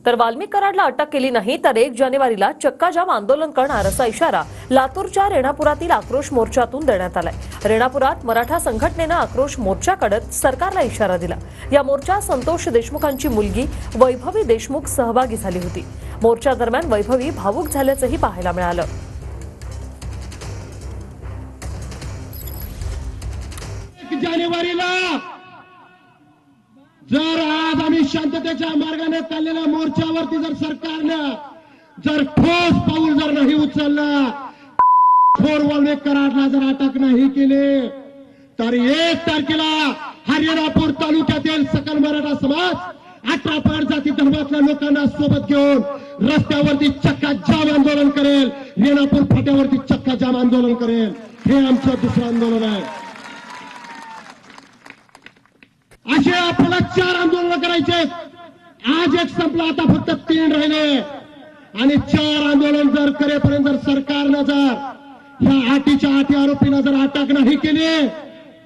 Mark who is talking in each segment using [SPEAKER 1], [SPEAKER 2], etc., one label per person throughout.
[SPEAKER 1] तर वाल्मिक कराडला अटक केली नाही तर 1 जानेवारीला चक्काजाम आंदोलन करणार असा इशारा लातूरच्या रेणापुरातील आक्रोश मोर्चातून देण्यात आलाय। रेणापुरात मराठा संघटनेनं आक्रोश मोर्चा काढत सरकारला इशारा दिला। या मोर्चात संतोष देशमुखांची मुलगी वैभवी देशमुख सहभागी झाली होती। मोर्चा दरम्यान वैभवी भावुक झाल्याचंही पाहायला मिळालं।
[SPEAKER 2] जानेवारीला जर आज आम्ही शांततेच्या मार्गाने चाललेल्या मोर्चावरती जर सरकारनं जर ठोस पाऊल जर नाही उचलला, वाल्मिक कराडला जर अटक नाही केली तर 1 तारखेला हरियाणापूर तालुक्यातील सकल मराठा समाज 18 जाती धर्मातल्या लोकांना सोबत घेऊन रस्त्यावरती चक्का जाम आंदोलन करेल, रेणापूर फाट्यावरती चक्का जाम आंदोलन करेल। हे आमचं दुसरं आंदोलन आहे। असे आपल्याला 4 आंदोलन करायचे। आज एक संपला, आता फक्त 3 राहिले आणि 4 आंदोलन जर करेपर्यंत जर सरकारनं जर ह्या आठीच्या आठी आरोपींना जर अटक नाही केली,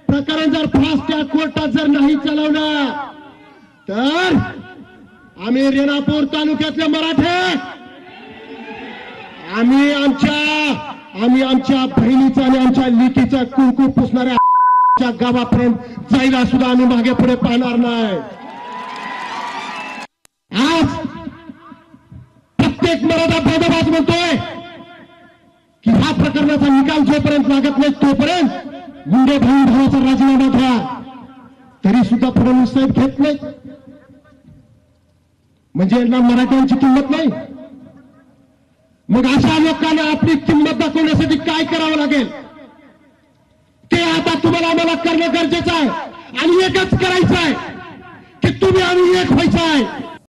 [SPEAKER 2] प्रकरण जर फास्ट ट्रॅक कोर्टात जर नाही चालवलं तर आम्ही रेणापूर तालुक्यातले मराठे आम्ही आमच्या बहिणीचा आणि आमच्या लेकीचा कुंकू पुसणाऱ्या गावापर्यंत जायला सुद्धा आम्ही मागे पुढे पाहणार नाही। आज प्रत्येक मराठा बंदोबस्त म्हणतोय की ह्या प्रकरणाचा निकाल जोपर्यंत लागत नाही तोपर्यंत मुंडे भाऊचा राजीनामा घ्या, तरी सुद्धा फडणवीस साहेब घेत नाही। म्हणजे यांना मराठ्यांची किंमत नाही। मग अशा लोकांना आपली किंमत दाखवण्यासाठी काय करावं लागेल ते आता तुम्हाला आम्हाला करणं गरजेचं आहे। आणि एकच करायचं आहे की तुम्ही आम्ही एक व्हायचं आहे।